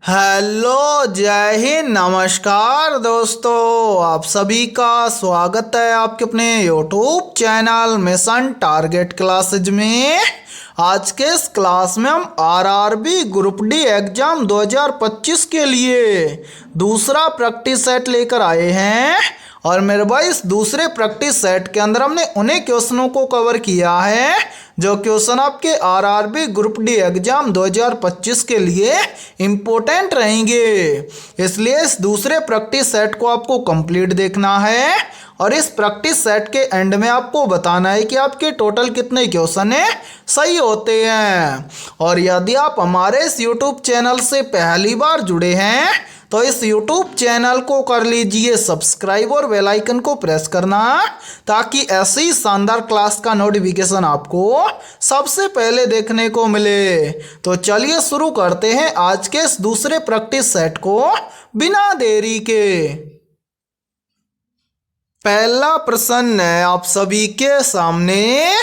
Hello, जय हिंद, नमस्कार दोस्तों। आप सभी का स्वागत है आपके अपने YouTube channel mission target classes में। आज के इस क्लास में हम आरआरबी ग्रुप डी एग्जाम 2025 के लिए दूसरा प्रैक्टिस सेट लेकर आए हैं। और मेरे भाई, इस दूसरे प्रैक्टिस सेट के अंदर हमने उन्हीं क्वेश्चनों को कवर किया है जो क्वेश्चन आपके आरआरबी ग्रुप डी एग्जाम 2025 के लिए इम्पोर्टेंट रहेंगे। इसलिए इस दूसरे प्रैक्टिस सेट को आपको कंप्लीट देखना है और इस प्रैक्टिस सेट के एंड में आपको बताना है कि आपके टोटल कितने क्वेश्चन सही होते हैं। और यदि आप हमारे इस यूट्यूब चैनल से पहली बार जुड़े हैं तो इस YouTube चैनल को कर लीजिए सब्सक्राइब और बेल आइकन को प्रेस करना, ताकि ऐसी शानदार क्लास का नोटिफिकेशन आपको सबसे पहले देखने को मिले। तो चलिए शुरू करते हैं आज के इस दूसरे प्रैक्टिस सेट को बिना देरी के। पहला प्रश्न है आप सभी के सामने,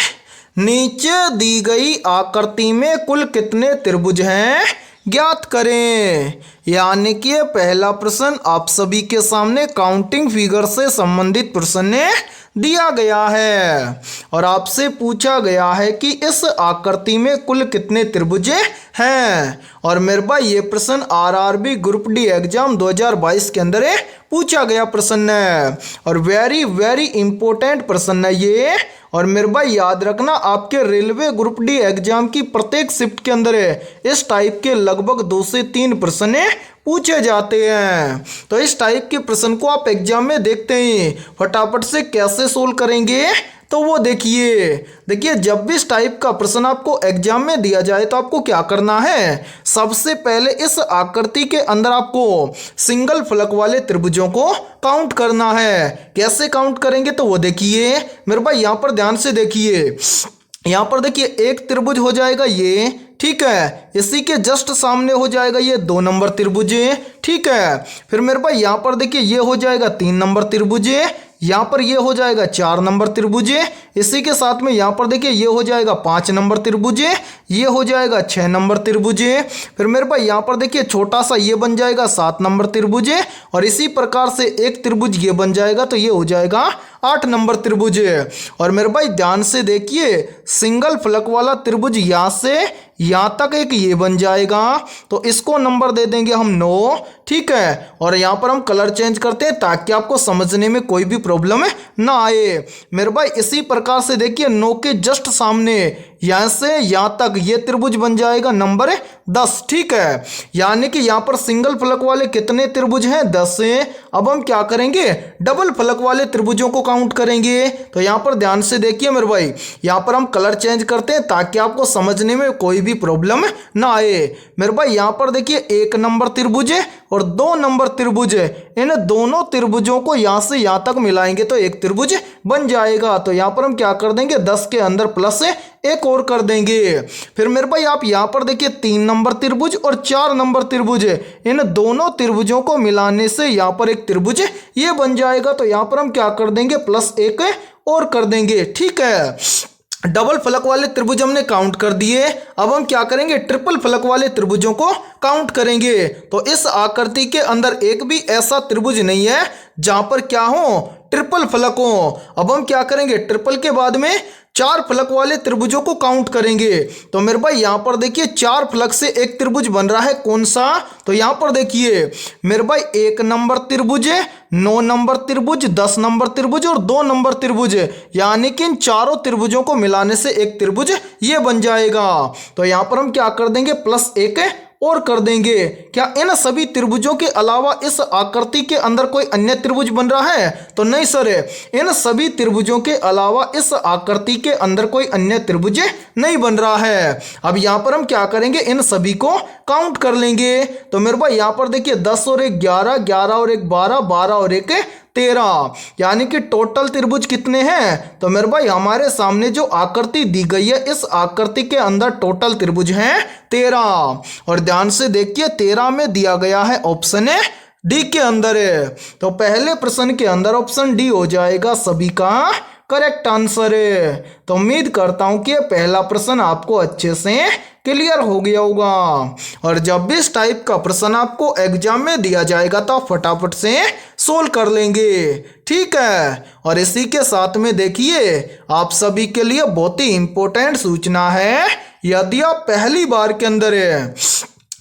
नीचे दी गई आकृति में कुल कितने त्रिभुज हैं ज्ञात करें। यानी कि पहला प्रश्न आप सभी के सामने काउंटिंग फिगर से संबंधित प्रश्न दिया गया है और आपसे पूछा गया है कि इस आकृति में कुल कितने त्रिभुज हैं। और मेरे भाई, ये प्रश्न आरआरबी ग्रुप डी एग्जाम 2022 के अंदर पूछा गया प्रश्न है और वेरी वेरी इंपॉर्टेंट प्रश्न है ये। और मेरे भाई याद रखना, आपके रेलवे ग्रुप डी एग्जाम की प्रत्येक शिफ्ट के अंदर इस टाइप के लगभग 2 से 3 प्रश्न पूछे जाते हैं। तो इस टाइप के प्रश्न को आप एग्जाम में देखते ही फटाफट से कैसे सोल्व करेंगे, तो वो देखिए जब भी इस टाइप का प्रश्न आपको एग्जाम में दिया जाए तो आपको क्या करना है। सबसे पहले इस आकृति के अंदर आपको सिंगल फलक वाले त्रिभुजों को काउंट करना है। कैसे काउंट करेंगे, तो वो देखिए मेरे भाई, यहाँ पर ध्यान से देखिए। यहाँ पर देखिए एक त्रिभुज हो जाएगा ये, ठीक है। इसी के जस्ट सामने हो जाएगा ये 2 नंबर त्रिभुज, ठीक है। फिर मेरे भाई यहाँ पर देखिए ये हो जाएगा 3 नंबर त्रिभुज, यहाँ पर ये हो जाएगा 4 नंबर त्रिभुज। इसी के साथ में यहाँ पर देखिए ये हो जाएगा 5 नंबर त्रिभुज, ये हो जाएगा 6 नंबर त्रिभुज। फिर मेरे भाई यहाँ पर देखिए छोटा सा ये बन जाएगा 7 नंबर त्रिभुज और इसी प्रकार से एक त्रिभुज ये बन जाएगा, तो ये हो जाएगा 8 नंबर त्रिभुज। और मेरे भाई ध्यान से देखिए, सिंगल फलक वाला त्रिभुज यहाँ से यहाँ तक एक ये बन जाएगा, तो इसको नंबर दे देंगे हम 9, ठीक है। और यहाँ पर हम कलर चेंज करते हैं ताकि आपको समझने में कोई भी प्रॉब्लम ना आए। मेरे भाई इसी प्रकार से देखिए 9 के जस्ट सामने यहाँ से यहाँ तक ये त्रिभुज बन जाएगा नंबर 10, ठीक है। यानी कि यहाँ पर सिंगल फलक वाले कितने त्रिभुज हैं, 10 हैं। अब हम क्या करेंगे, डबल फलक वाले त्रिभुजों को काउंट करेंगे। तो यहाँ पर ध्यान से देखिए मेरे भाई, यहाँ पर हम कलर चेंज करते हैं ताकि आपको समझने में कोई भी प्रॉब्लम ना आए। मेरे भाई यहाँ पर देखिए 1 नंबर त्रिभुज और 2 नंबर त्रिभुज, इन दोनों त्रिभुजों को यहाँ से यहाँ तक मिलाएंगे तो एक त्रिभुज बन जाएगा। तो यहाँ पर हम क्या कर देंगे, 10 के अंदर प्लस एक और कर देंगे। फिर मेरे भाई आप यहाँ पर देखिए 3 नंबर त्रिभुज और 4 नंबर त्रिभुज, इन दोनों त्रिभुजों को मिलाने से यहाँ पर एक त्रिभुज ये बन जाएगा। तो यहाँ पर हम क्या कर देंगे, प्लस एक और कर देंगे, ठीक है। डबल फलक वाले त्रिभुज हमने काउंट कर दिए। अब हम क्या करेंगे, ट्रिपल फलक वाले त्रिभुजों को काउंट करेंगे। तो इस आकृति के अंदर एक भी ऐसा त्रिभुज नहीं है जहां पर क्या हो, ट्रिपल फलक हो। अब हम क्या करेंगे, ट्रिपल के बाद में 4 फलक वाले त्रिभुजों को काउंट करेंगे। तो मेरे भाई यहाँ पर देखिए 4 फलक से एक त्रिभुज बन रहा है, कौन सा, तो यहाँ पर देखिए मेरे भाई 1 नंबर त्रिभुज, 9 नंबर त्रिभुज, 10 नंबर त्रिभुज और 2 नंबर त्रिभुज। यानी कि इन चारों त्रिभुजों को मिलाने से एक त्रिभुज ये बन जाएगा। तो यहाँ पर हम क्या कर देंगे, प्लस एक और कर देंगे। क्या इन सभी त्रिभुजों के अलावा इस आकृति के अंदर कोई अन्य त्रिभुज बन रहा है, तो नहीं सर, इन सभी त्रिभुजों के अलावा इस आकृति के अंदर कोई अन्य त्रिभुज नहीं बन रहा है। अब यहाँ पर हम क्या करेंगे, इन सभी को काउंट कर लेंगे। तो मेरे भाई यहाँ पर देखिए 10 और 1 11, 11 और 1 12, 12 और 1 13, यानी कि टोटल त्रिभुज कितने हैं। तो मेरे भाई हमारे सामने जो आकृति दी गई है, इस आकृति के अंदर टोटल त्रिभुज हैं 13। और ध्यान से देखिए 13 में दिया गया है ऑप्शन डी के अंदर है। तो पहले प्रश्न के अंदर ऑप्शन डी हो जाएगा सभी का करेक्ट आंसर है। तो उम्मीद करता हूं कि पहला प्रश्न आपको अच्छे से क्लियर हो गया होगा। और जब भी इस टाइप का प्रश्न आपको एग्जाम में दिया जाएगा तो आप फटाफट से सोल्व कर लेंगे, ठीक है। और इसी के साथ में देखिए आप सभी के लिए बहुत ही इंपॉर्टेंट सूचना है। यदि आप पहली बार के अंदर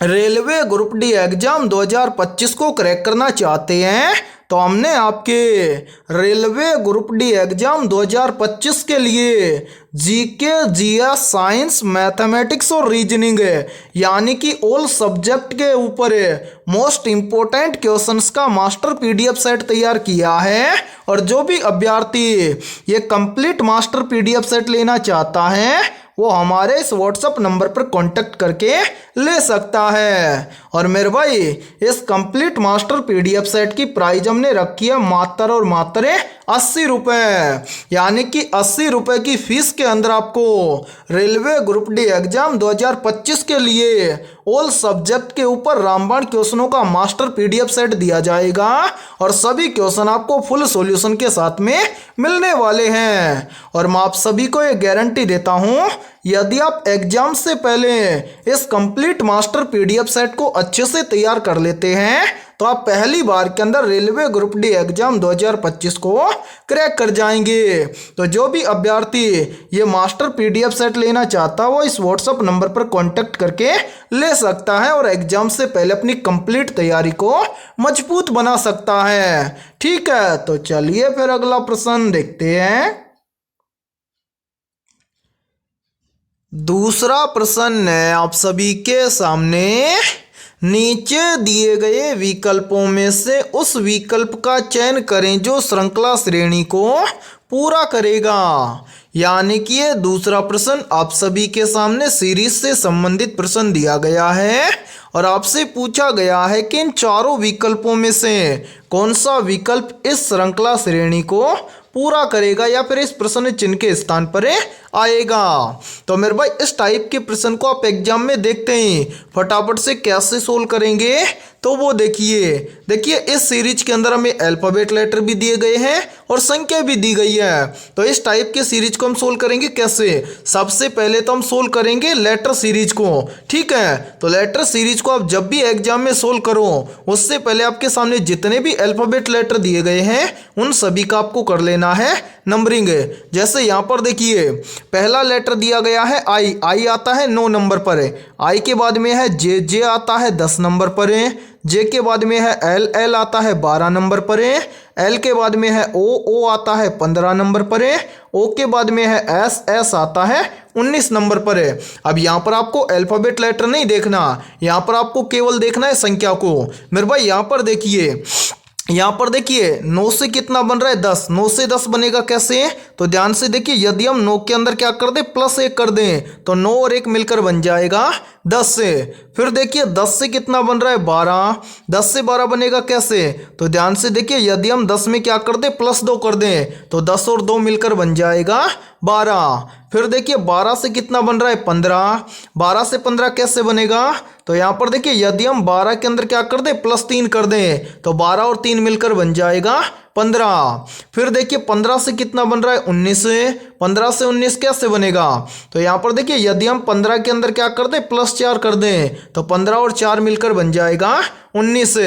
रेलवे ग्रुप डी एग्जाम 2025 को क्रैक करना चाहते हैं तो हमने आपके रेलवे ग्रुप डी एग्जाम 2025 के लिए जीके, जीएस, साइंस, मैथमेटिक्स और रीजनिंग यानी कि ऑल सब्जेक्ट के ऊपर मोस्ट इम्पोर्टेंट क्वेश्चंस का मास्टर पीडीएफ सेट तैयार किया है। और जो भी अभ्यर्थी ये कंप्लीट मास्टर पीडीएफ सेट लेना चाहता है वो हमारे इस व्हाट्सएप नंबर पर कांटेक्ट करके ले सकता है। और मेरे भाई इस कंप्लीट मास्टर पीडीएफ सेट की प्राइस हमने रखी है मात्र और मात्र 80 रुपये, यानी कि 80 रुपये की फीस के अंदर आपको रेलवे ग्रुप डी एग्जाम 2025 के लिए ऑल सब्जेक्ट के ऊपर रामबाण क्वेश्चनों का मास्टर पीडीएफ सेट दिया जाएगा। और सभी क्वेश्चन आपको फुल सॉल्यूशन के साथ में मिलने वाले हैं। और मैं आप सभी को ये गारंटी देता हूँ यदि आप एग्जाम से पहले इस कंप्लीट मास्टर पीडीएफ सेट को अच्छे से तैयार कर लेते हैं तो आप पहली बार के अंदर रेलवे ग्रुप डी एग्जाम 2025 को क्रैक कर जाएंगे। तो जो भी अभ्यर्थी ये मास्टर पीडीएफ सेट लेना चाहता है वो इस व्हाट्सएप नंबर पर कांटेक्ट करके ले सकता है और एग्जाम से पहले अपनी कंप्लीट तैयारी को मजबूत बना सकता है, ठीक है। तो चलिए फिर अगला प्रश्न देखते हैं। दूसरा प्रश्न है आप सभी के सामने, नीचे दिए गए विकल्पों में से उस विकल्प का चयन करें जो श्रृंखला श्रेणी को पूरा करेगा। यानी कि ये दूसरा प्रश्न आप सभी के सामने सीरीज से संबंधित प्रश्न दिया गया है और आपसे पूछा गया है कि इन चारों विकल्पों में से कौन सा विकल्प इस श्रृंखला श्रेणी को पूरा करेगा या फिर इस प्रश्न चिन्ह के स्थान पर आएगा। तो मेरे भाई इस टाइप के प्रश्न को आप एग्जाम में देखते हैं फटाफट से कैसे सोल्व करेंगे तो वो देखिए इस सीरीज के अंदर हमें अल्फाबेट लेटर भी दिए गए हैं और संख्या भी दी गई है। तो इस टाइप के सीरीज को हम सोल्व करेंगे कैसे। सबसे पहले तो हम सोल्व करेंगे लेटर सीरीज को, ठीक है। तो लेटर सीरीज को आप जब भी एग्जाम में सोल्व करो उससे पहले आपके सामने जितने भी अल्फाबेट लेटर दिए गए हैं उन सभी का आपको कर लेना है नंबरिंग। जैसे यहाँ पर देखिए पहला लेटर दिया गया है आई आता है 9 नंबर पर है। आई के बाद में है जे आता है 10 नंबर पर है। जे के बाद में है एल आता है 12 नंबर पर है। एल के बाद में है ओ आता है 15 नंबर पर है। ओ के बाद में है एस आता है 19 नंबर पर है। अब यहाँ पर आपको अल्फाबेट लेटर नहीं देखना, यहाँ पर आपको केवल देखना है संख्या को। मेरे भाई यहाँ पर देखिए 9 से कितना बन रहा है 10, 9 से 10 बनेगा कैसे। तो ध्यान से देखिए यदि हम 9 के अंदर क्या कर दें +1 कर दें तो 9 और 1 मिलकर बन जाएगा 10 से। फिर देखिए 10 से कितना बन रहा है 12, 10 से 12 बनेगा कैसे। तो ध्यान से देखिए यदि हम 10 में क्या कर दें +2 कर दें तो 10 और 2 मिलकर बन जाएगा 12। फिर देखिए 12 से कितना बन रहा है 15, 12 से 15 कैसे बनेगा। तो यहाँ पर देखिए यदि हम 12 के अंदर क्या कर दें +3 कर दें तो 12 और 3 मिलकर बन जाएगा 15। फिर देखिए 15 से कितना बन रहा है 19, 15 से 19 कैसे बनेगा। तो यहाँ पर देखिए यदि हम 15 के अंदर क्या कर दें +4 कर दें तो 15 और 4 मिलकर बन जाएगा 19।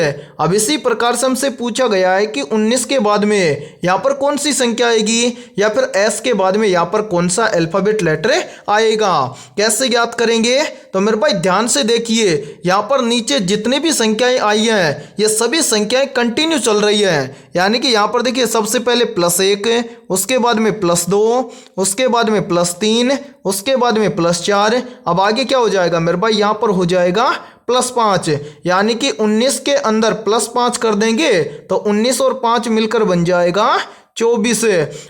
अब इसी प्रकार से हमसे पूछा गया है कि 19 के बाद में यहाँ पर कौन सी संख्या आएगी या फिर एस के बाद में यहाँ पर कौन सा अल्फाबेट लेटर आएगा, कैसे ज्ञात करेंगे। तो मेरे भाई ध्यान से देखिए यहाँ पर नीचे जितने भी संख्याएं आई हैं ये सभी संख्याएं कंटिन्यू चल रही है। यानी कि यहाँ पर देखिए सबसे पहले +1, उसके बाद में +2, उसके बाद में +3, उसके बाद में +4। अब आगे क्या हो जाएगा मेरे भाई यहाँ पर हो जाएगा +5। यानी कि 19 के अंदर +5 कर देंगे तो 19 और 5 मिलकर बन जाएगा 24।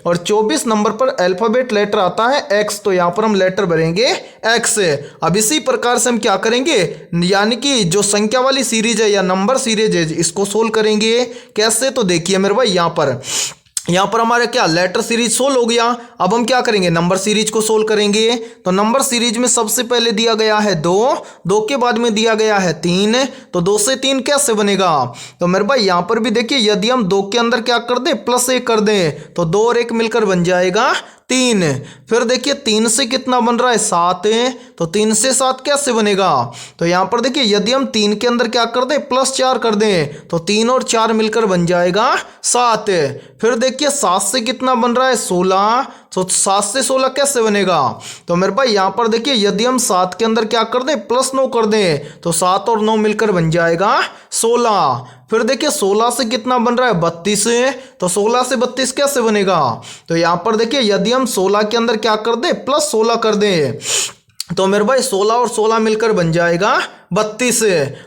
और 24 नंबर पर अल्फाबेट लेटर आता है एक्स, तो यहाँ पर हम लेटर भरेंगे एक्स। अब इसी प्रकार से हम क्या करेंगे यानी कि जो संख्या वाली सीरीज है या नंबर सीरीज है इसको सोल्व करेंगे कैसे। तो देखिए मेरे भाई यहाँ पर हमारे क्या लेटर सीरीज सोल्व हो गया। अब हम क्या करेंगे नंबर सीरीज को सोल्व करेंगे। तो नंबर सीरीज में सबसे पहले दिया गया है 2 के बाद में दिया गया है 3, तो 2 से 3 कैसे बनेगा। तो मेरे भाई यहाँ पर भी देखिए यदि हम 2 के अंदर क्या कर दें +1 कर दें तो 2 और 1 मिलकर बन जाएगा 3। फिर देखिए 3 से कितना बन रहा है 7, तो 3 से 7 कैसे बनेगा, तो यहाँ पर देखिए यदि हम 3 के अंदर क्या कर दें +4 कर दें तो 3 और 4 मिलकर बन जाएगा 7। फिर देखिए 7 से कितना बन रहा है 16, तो 7 से 16 कैसे बनेगा, तो मेरे भाई यहाँ पर देखिए यदि हम 7 के अंदर क्या कर दें +9 कर दें तो 7 और 9 मिलकर बन जाएगा 16। फिर देखिए 16 से कितना बन रहा है 32, तो 16 से 32 कैसे बनेगा, तो यहाँ पर देखिए यदि हम 16 के अंदर क्या कर दें +16 कर दें तो मेरे भाई 16 और 16 मिलकर बन जाएगा 32।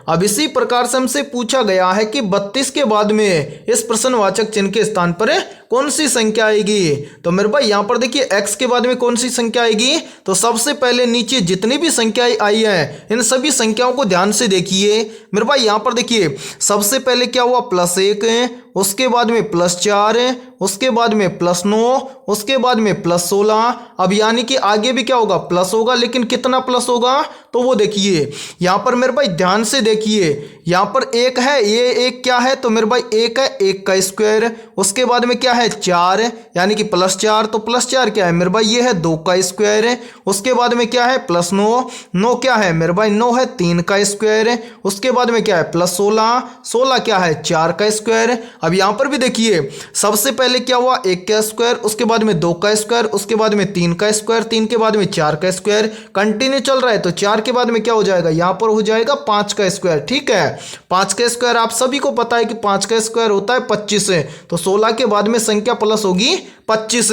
अब इसी प्रकार से हमसे पूछा गया है कि 32 के बाद में इस प्रश्नवाचक चिन्ह के स्थान पर कौन सी संख्या आएगी, तो मेरे भाई यहाँ पर देखिए x के बाद में कौन सी संख्या आएगी, तो सबसे पहले नीचे जितनी भी संख्याएं आई है इन सभी संख्याओं को ध्यान से देखिए। मेरे भाई यहाँ पर देखिए सबसे पहले क्या हुआ +1, उसके बाद में +4, उसके बाद में +9, उसके बाद में +16। अब यानी कि आगे भी क्या होगा प्लस होगा, लेकिन कितना प्लस होगा, तो वो देखिए यहाँ पर मेरे भाई ध्यान से देखिए, यहाँ पर 1 है, ये 1 क्या है, तो मेरे भाई 1 है 1 का स्क्वायर, उसके बाद में क्या है 4 यानी कि +4, तो +4 क्या है मेरे भाई ये है 2 का स्क्वायर, उसके बाद में क्या है +9, 9 क्या है मेरे भाई 9 है 3 का स्क्वायर, उसके बाद में क्या है +16, 16 क्या है 4 का स्क्वायर। अब यहाँ पर भी देखिए सबसे पहले क्या हुआ 1 का स्क्वायर, उसके बाद में 2 का स्क्वायर, उसके बाद में 3 का स्क्वायर, 3 के बाद में 4 का स्क्वायर, कंटिन्यू चल रहा है, तो 4 के बाद में क्या हो जाएगा यहाँ पर हो जाएगा 5 का स्क्वायर। ठीक है, 5 का स्क्वायर आप सभी को पता है कि 5 का स्क्वायर होता है 25, तो 16 के बाद में संख्या प्लस होगी 25,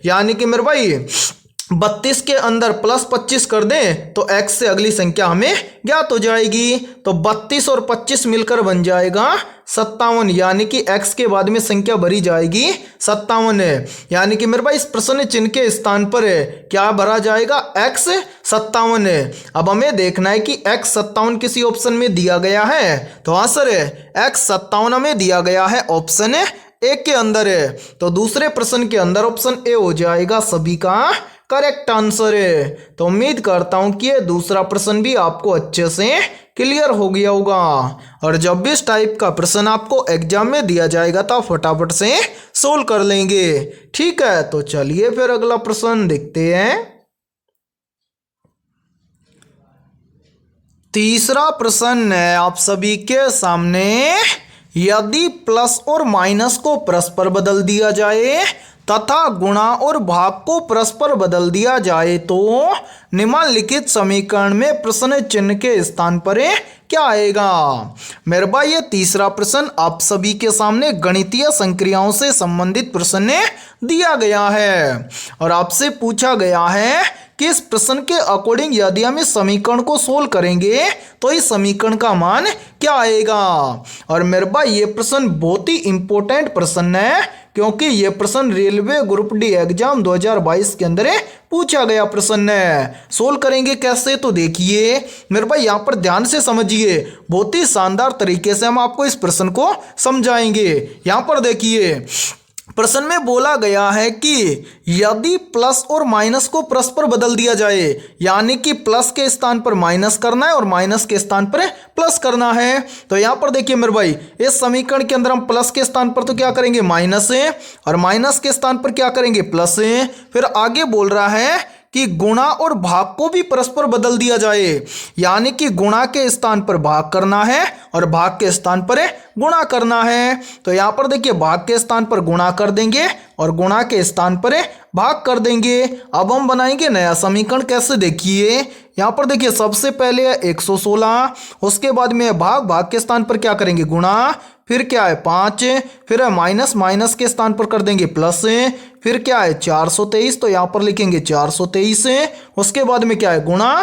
यानी कि मेरे भाई 32 के अंदर +25 कर दें तो x से अगली संख्या हमें ज्ञात हो जाएगी, तो 32 और 25 मिलकर बन जाएगा 57, यानी कि x के बाद में संख्या भरी जाएगी 57, यानी कि मेरे भाई इस प्रश्न चिन्ह के स्थान पर क्या भरा जाएगा x 57। अब हमें देखना है कि x 57 किसी ऑप्शन में दिया गया है, तो हाँ सर x 57 हमें दिया गया है ऑप्शन ए के अंदर है, तो दूसरे प्रश्न के अंदर ऑप्शन ए हो जाएगा सभी का करेक्ट आंसर है। तो उम्मीद करता हूं कि ये दूसरा प्रश्न भी आपको अच्छे से क्लियर हो गया होगा, और जब भी इस टाइप का प्रश्न आपको एग्जाम में दिया जाएगा तो फटाफट से सोल्व कर लेंगे। ठीक है, तो चलिए फिर अगला प्रश्न देखते हैं। तीसरा प्रश्न है आप सभी के सामने, यदि प्लस और माइनस को परस्पर बदल दिया जाए तथा गुणा और भाग को परस्पर बदल दिया जाए तो निम्नलिखित समीकरण में प्रश्न चिन्ह के स्थान पर क्या आएगा। मेरे भाई ये तीसरा प्रश्न आप सभी के सामने गणितीय संक्रियाओं से संबंधित प्रश्न दिया गया है, और आपसे पूछा गया है कि इस प्रश्न के अकॉर्डिंग यदि हम इस समीकरण को सोल्व करेंगे तो इस समीकरण का मान क्या आएगा। और मेरे भाई ये प्रश्न बहुत ही इंपॉर्टेंट प्रश्न है, क्योंकि ये प्रश्न रेलवे ग्रुप डी एग्जाम 2022 के अंदर पूछा गया प्रश्न है। सोल्व करेंगे कैसे, तो देखिए मेरे भाई यहाँ पर ध्यान से समझिए, बहुत ही शानदार तरीके से हम आपको इस प्रश्न को समझाएंगे। यहाँ पर देखिए प्रश्न में बोला गया है कि यदि प्लस और माइनस को परस्पर बदल दिया जाए, यानी कि प्लस के स्थान पर माइनस करना है और माइनस के स्थान पर प्लस करना है, तो यहाँ पर देखिए मेरे भाई इस समीकरण के अंदर हम प्लस के स्थान पर तो क्या करेंगे माइनस है, और माइनस के स्थान पर क्या करेंगे प्लस है। फिर आगे बोल रहा है कि गुणा और भाग को भी परस्पर बदल दिया जाए, यानी कि गुणा के स्थान पर भाग करना है और भाग के स्थान पर गुणा करना है। तो यहाँ पर देखिए भाग के स्थान पर गुणा कर देंगे और गुणा के स्थान पर भाग कर देंगे। अब हम बनाएंगे नया समीकरण, कैसे देखिए यहाँ पर देखिए सबसे पहले है 116, उसके बाद में भाग, भाग के स्थान पर क्या करेंगे गुणा, फिर क्या है 5, फिर है माइनस, माइनस के स्थान पर कर देंगे प्लस, फिर क्या है 423, तो यहाँ पर लिखेंगे 423, उसके बाद में क्या है गुणा,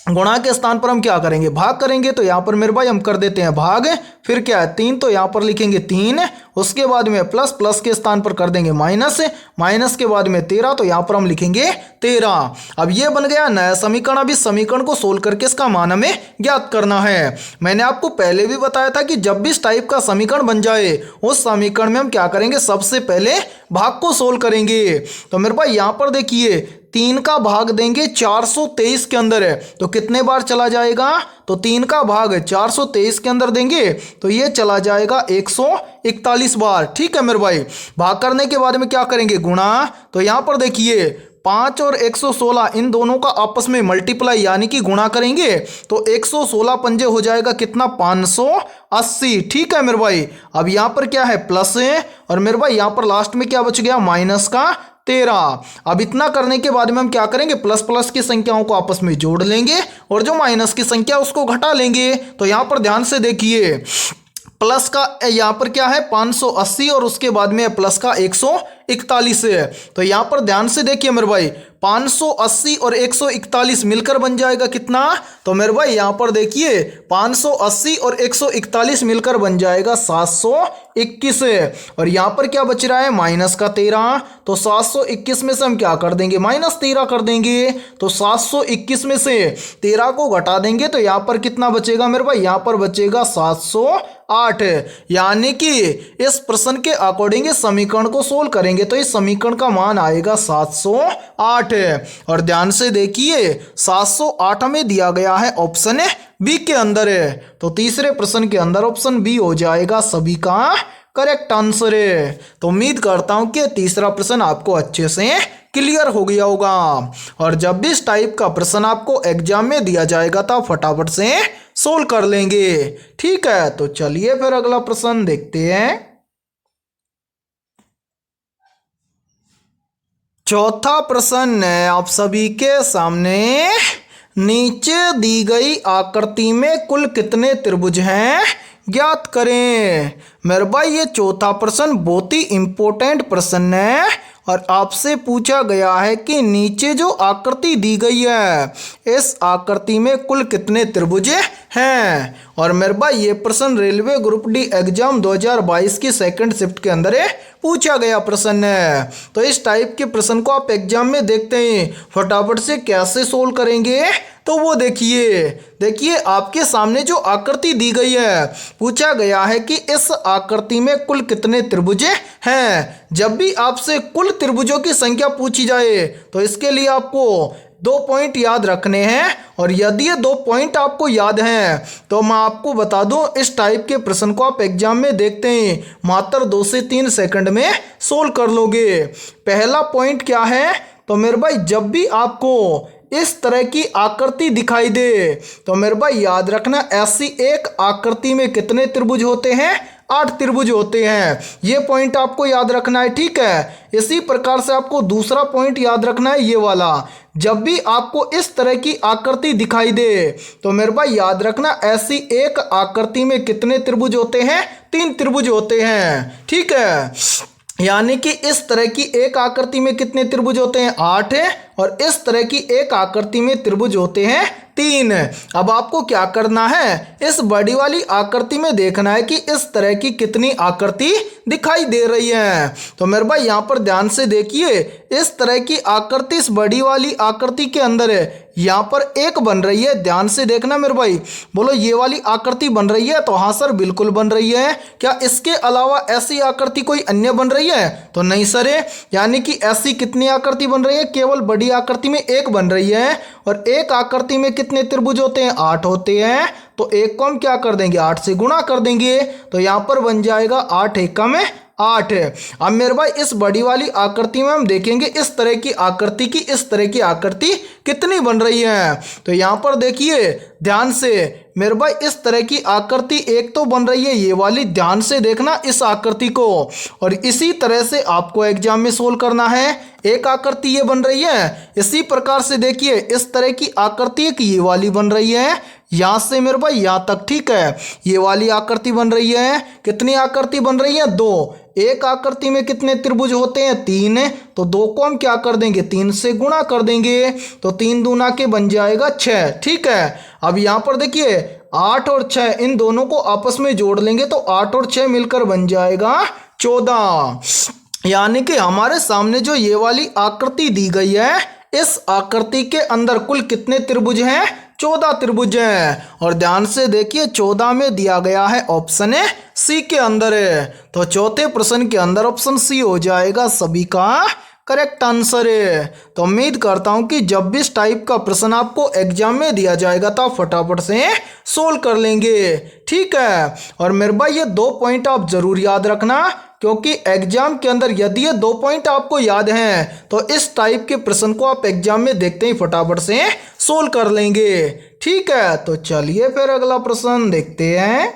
गुणा के स्थान पर हम क्या करेंगे भाग करेंगे, तो यहाँ पर मेरे भाई हम कर देते हैं भाग, फिर क्या है 3, तो यहाँ पर लिखेंगे 3, उसके बाद में प्लस, प्लस के स्थान पर कर देंगे माइनस, माइनस के बाद में 13, तो यहाँ पर हम लिखेंगे 13। अब ये बन गया नया समीकरण। अब इस समीकरण को सोल्व करके इसका मान हमें ज्ञात करना है। मैंने आपको पहले भी बताया था कि जब भी इस टाइप का समीकरण बन जाए उस समीकरण में हम क्या करेंगे सबसे पहले भाग को सोल्व करेंगे। तो मेरे भाई यहाँ पर देखिए 3 का भाग देंगे 423 के अंदर है तो कितने बार चला जाएगा, तो 3 का भाग 423 के अंदर देंगे तो ये चला जाएगा 141 बार। ठीक है मेरे भाई, भाग करने के बाद में क्या करेंगे, गुणा। तो यहाँ पर देखिए 5 और 116 इन दोनों का आपस में मल्टीप्लाई यानी कि गुणा करेंगे तो 116 पंजे हो जाएगा कितना, 580। ठीक है मेरे भाई, अब यहाँ पर क्या है, प्लस है, और मेरे भाई यहाँ पर लास्ट में क्या बच गया, माइनस का 13। अब इतना करने के बाद में हम क्या करेंगे, प्लस प्लस की संख्याओं को आपस में जोड़ लेंगे और जो माइनस की संख्या उसको घटा लेंगे। तो यहाँ पर ध्यान से देखिए, प्लस का यहाँ पर क्या है 580 और उसके बाद में प्लस का 141 है। तो यहाँ पर ध्यान से देखिए मेरे भाई, 580 और 141 मिलकर बन जाएगा कितना, तो मेरे भाई यहाँ पर देखिए 580 और 141 मिलकर बन जाएगा 721 है। और यहाँ पर क्या बच रहा है, माइनस का 13। तो 721 में से हम क्या कर देंगे, माइनस 13 कर देंगे। तो 721 में से 13 को घटा देंगे तो यहाँ पर कितना बचेगा मेरे भाई, यहाँ पर बचेगा 708। यानी कि इस प्रश्न के अकॉर्डिंग इस समीकरण को सोल्व करेंगे तो इस समीकरण का मान आएगा 708। और ध्यान से देखिए 708 में दिया गया है ऑप्शन बी के अंदर है। तो तीसरे प्रश्न के अंदर ऑप्शन बी हो जाएगा सभी का करेक्ट आंसर है। तो उम्मीद करता हूं कि तीसरा प्रश्न आपको अच्छे से क्लियर हो गया होगा। और जब भी इस टाइप का प्रश्न आपको एग्जाम में दिया जाएगा तो फटाफट से सोल्व कर लेंगे। ठीक है, तो चलिए फिर अगला प्रश्न देखते हैं। चौथा प्रश्न है आप सभी के सामने, नीचे दी गई आकृति में कुल कितने त्रिभुज हैं ज्ञात करें। मेरे भाई ये चौथा प्रश्न बहुत ही इंपॉर्टेंट प्रश्न है और आपसे पूछा गया है कि नीचे जो आकृति दी गई है इस आकृति में कुल कितने त्रिभुज हैं। और मेरे भाई ये प्रश्न रेलवे ग्रुप डी एग्जाम 2022 की सेकंड शिफ्ट के अंदर पूछा गया प्रश्न है। तो इस टाइप के प्रश्न को आप एग्जाम में देखते हैं फटाफट से कैसे सोल्व करेंगे, तो वो देखिए आपके सामने जो आकृति दी गई है पूछा गया है कि इस आकृति में कुल कितने त्रिभुज हैं। जब भी आपसे कुल त्रिभुजों की संख्या पूछी जाए तो इसके लिए आपको 2 पॉइंट याद रखने हैं। और यदि ये 2 पॉइंट आपको याद हैं तो मैं आपको बता दूं इस टाइप के प्रश्न को आप एग्जाम में देखते हैं मात्र 2 से 3 सेकंड में सोल्व कर लोगे। पहला पॉइंट क्या है, तो मेरे भाई जब भी आपको इस तरह की आकृति दिखाई दे तो मेरे भाई याद रखना ऐसी एक आकृति में कितने त्रिभुज होते हैं, 8 त्रिभुज होते हैं। ये पॉइंट आपको याद रखना है। ठीक है, इसी प्रकार से आपको दूसरा पॉइंट याद रखना है ये वाला, जब भी आपको इस तरह की आकृति दिखाई दे तो मेरे भाई याद रखना ऐसी एक आकृति में कितने त्रिभुज होते हैं, 3 त्रिभुज होते हैं। ठीक है, यानी कि इस तरह की एक आकृति में कितने त्रिभुज होते हैं, 8 है, और इस तरह की एक आकृति में त्रिभुज होते हैं 3। अब आपको क्या करना है, इस बड़ी वाली आकृति में देखना है कि इस तरह की कितनी आकृति दिखाई दे रही है। तो मेरे भाई यहाँ पर ध्यान से देखिए, इस तरह की आकृति इस बड़ी वाली आकृति के अंदर है, यहाँ पर एक बन रही है। ध्यान से देखना मेरे भाई, बोलो ये वाली आकृति बन रही है, तो हाँ सर बिल्कुल बन रही है। क्या इसके अलावा ऐसी आकृति कोई अन्य बन रही है, तो नहीं सर। यानी कि ऐसी कितनी आकृति बन रही है, केवल बड़ी आकृति में एक बन रही है। और एक आकृति में कितने त्रिभुज होते हैं, 8 होते हैं। तो एक को हम क्या कर देंगे, 8 से गुणा कर देंगे, तो यहाँ पर बन जाएगा 8 एकम में 8 है। अब मेरे भाई इस बड़ी वाली आकृति में हम देखेंगे इस तरह की आकृति की इस तरह की आकृति कितनी बन रही है। तो यहाँ पर देखिए ध्यान से मेरे भाई इस तरह की आकृति एक तो बन रही है ये वाली, ध्यान से देखना इस आकृति को। और इसी तरह से आपको एग्जाम में सोल्व करना है। एक आकृति ये बन रही है, इसी प्रकार से देखिए इस तरह की आकृति एक ये वाली बन रही है, यहाँ से मेरे भाई यहाँ तक। ठीक है, ये वाली आकृति बन रही है। कितनी आकृति बन रही है, 2। एक आकृति में कितने त्रिभुज होते हैं, 3। तो 2 को हम क्या कर देंगे, 3 से गुणा कर देंगे, तो 3 दूना के बन जाएगा 6। ठीक है, अब यहाँ पर देखिए 8 और 6 इन दोनों को आपस में जोड़ लेंगे तो 8 और 6 मिलकर बन जाएगा 14। यानी कि हमारे सामने जो ये वाली आकृति दी गई है इस आकृति के अंदर कुल कितने त्रिभुज हैं, 14 त्रिभुज हैं। और ध्यान से देखिए 14 में दिया गया है ऑप्शन सी के अंदर है। तो चौथे प्रश्न के अंदर ऑप्शन सी हो जाएगा सभी का करेक्ट आंसर है। तो उम्मीद करता हूं कि जब भी इस टाइप का प्रश्न आपको एग्जाम में दिया जाएगा तो आप फटाफट से सोल्व कर लेंगे, ठीक है। और मेरे भाई ये 2 पॉइंट आप जरूर याद रखना, क्योंकि एग्जाम के अंदर यदि ये 2 पॉइंट आपको याद हैं तो इस टाइप के प्रश्न को आप एग्जाम में देखते ही फटाफट से सोल्व कर लेंगे, ठीक है। तो चलिए फिर अगला प्रश्न देखते हैं।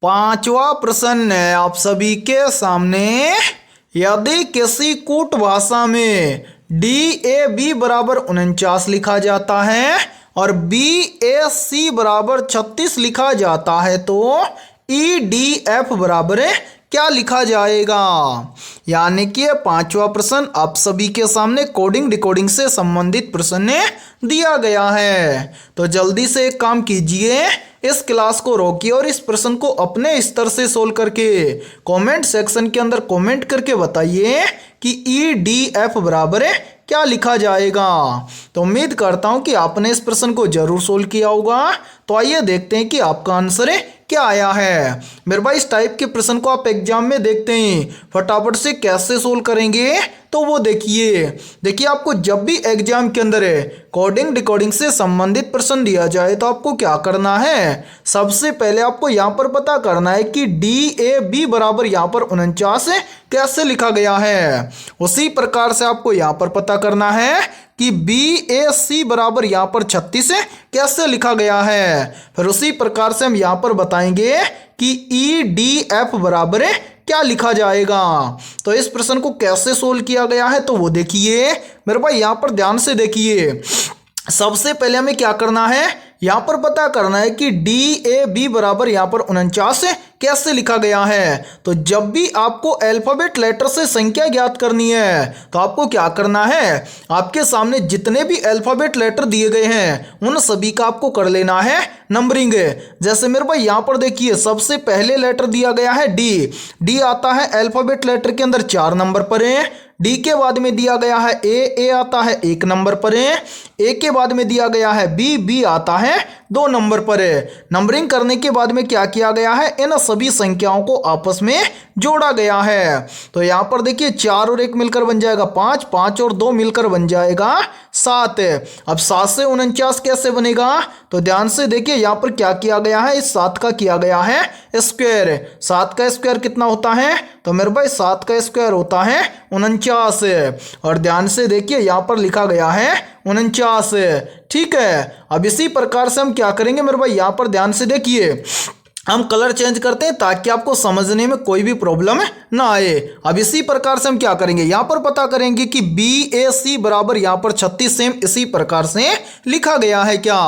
5वां प्रश्न है आप सभी के सामने। यदि किसी कूट भाषा में DAB बराबर 49 लिखा जाता है और BAC बराबर 36 लिखा जाता है तो EDF बराबर क्या लिखा जाएगा। यानी कि 5वां प्रश्न आप सभी के सामने कोडिंग डिकोडिंग से संबंधित प्रश्न दिया गया है। तो जल्दी से एक काम कीजिए, इस क्लास को रोकिए और इस प्रश्न को अपने स्तर से सोल्व करके कमेंट सेक्शन के अंदर कमेंट करके बताइए कि EDF बराबर क्या लिखा जाएगा। तो उम्मीद करता हूं कि आपने इस प्रश्न को जरूर सोल्व किया होगा। तो आइए देखते हैं कि आपका आंसर क्या आया है। मेरे भाई इस टाइप के प्रश्न को आप एग्जाम में देखते हैं फटाफट से कैसे सोल्व करेंगे तो वो देखिए आपको जब भी एग्जाम के अंदर कोडिंग डिकोडिंग से संबंधित प्रश्न दिया जाए तो आपको क्या करना है, सबसे पहले आपको यहाँ पर पता करना है कि DAB बराबर यहाँ पर 49 कैसे लिखा गया है। उसी प्रकार से आपको यहाँ पर पता करना है कि BAC बराबर यहाँ पर 36 कैसे लिखा गया है। फिर उसी प्रकार से हम यहाँ पर बताएंगे कि EDF बराबर क्या लिखा जाएगा। तो इस प्रश्न को कैसे सोल्व किया गया है तो वो देखिए मेरे भाई, यहाँ पर ध्यान से देखिए। सबसे पहले हमें क्या करना है, यहाँ पर पता करना है कि DAB बराबर यहाँ पर 49 कैसे लिखा गया है। तो जब भी आपको अल्फाबेट लेटर से संख्या ज्ञात करनी है तो आपको क्या करना है, आपके सामने जितने भी अल्फाबेट लेटर दिए गए हैं उन सभी का आपको कर लेना है नंबरिंग। जैसे मेरे भाई यहाँ पर देखिए सबसे पहले लेटर दिया गया है डी आता है अल्फाबेट लेटर के अंदर 4 नंबर पर है। डी के बाद में दिया गया है ए आता है 1 नंबर पर है। ए के बाद में दिया गया है बी आता है 2 नंबर पर है। नंबरिंग करने के बाद में क्या किया गया है, इन सभी संख्याओं को आपस में जोड़ा गया है। तो यहाँ पर देखिए 4 और 1 मिलकर बन जाएगा 5, 5 और 2 मिलकर बन जाएगा 7। अब 7 से 49 कैसे बनेगा, तो ध्यान से देखिए यहाँ पर क्या किया गया है, इस 7 का किया गया है स्क्वायर। 7 का स्क्वायर कितना होता है, तो मेरे भाई 7 का स्क्वायर होता है 49। और ध्यान से देखिए यहाँ पर लिखा गया है 49, ठीक है। अब इसी प्रकार से हम क्या करेंगे मेरे भाई, यहाँ पर ध्यान से देखिए हम कलर चेंज करते हैं ताकि आपको समझने में कोई भी प्रॉब्लम ना आए। अब इसी प्रकार से हम क्या करेंगे, यहाँ पर पता करेंगे कि BAC बराबर यहाँ पर 36 सेम इसी प्रकार से लिखा गया है क्या।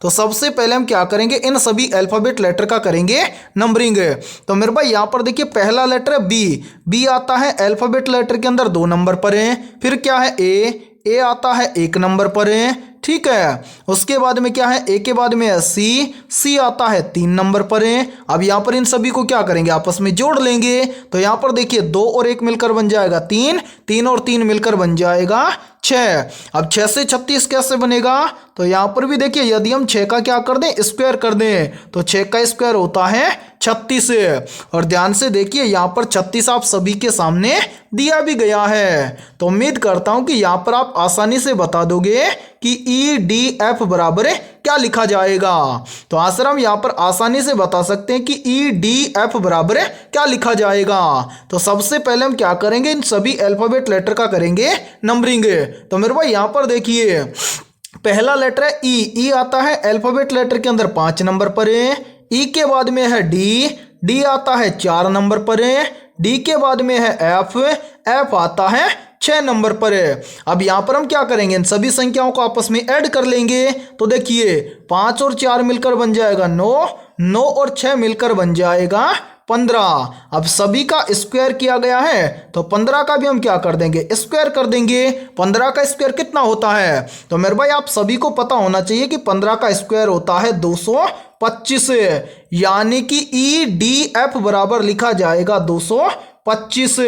तो सबसे पहले हम क्या करेंगे, इन सभी अल्फाबेट लेटर का करेंगे नंबरिंग। तो मेरे भाई यहाँ पर देखिए पहला लेटर है बी आता है अल्फाबेट लेटर के अंदर 2 नंबर पर है। फिर क्या है ए आता है 1 नंबर पर है, ठीक है। उसके बाद में क्या है, ए के बाद में है सी आता है 3 नंबर पर है। अब यहाँ पर इन सभी को क्या करेंगे, आपस में जोड़ लेंगे। तो यहाँ पर देखिए 2 और 1 मिलकर बन जाएगा 3, 3 और 3 मिलकर बन जाएगा 6। अब 6 से 36 कैसे बनेगा, तो यहाँ पर भी देखिए यदि हम 6 का क्या कर दें, स्क्वायर कर दें, तो 6 का स्क्वायर होता है 36। और ध्यान से देखिए यहाँ पर 36 आप सभी के सामने दिया भी गया है। तो उम्मीद करता हूँ कि यहाँ पर आप आसानी से बता दोगे कि EDF बराबर क्या लिखा जाएगा। तो आंसर हम यहाँ पर आसानी से बता सकते हैं कि EDF बराबर क्या लिखा जाएगा। तो सबसे पहले हम क्या करेंगे, इन सभी अल्फाबेट लेटर का करेंगे नंबरिंग। तो मेरे भाई यहाँ पर देखिए पहला लेटर है ई आता है अल्फाबेट लेटर के अंदर 5 नंबर पर है। ई के बाद में है डी आता है 4 नंबर पर है। डी के बाद में है एफ आता है 6 नंबर पर है। अब यहाँ पर हम क्या करेंगे, इन सभी संख्याओं को आपस में ऐड कर लेंगे। तो देखिए 5 और 4 मिलकर बन जाएगा 9 और 6 मिलकर बन जाएगा 15। अब सभी का स्क्वायर किया गया है तो 15 का भी हम क्या कर देंगे, स्क्वायर कर देंगे। 15 का स्क्वायर कितना होता है, तो मेरे भाई आप सभी को पता होना चाहिए कि 15 का स्क्वायर होता है 225। यानी कि EDF बराबर लिखा जाएगा 225।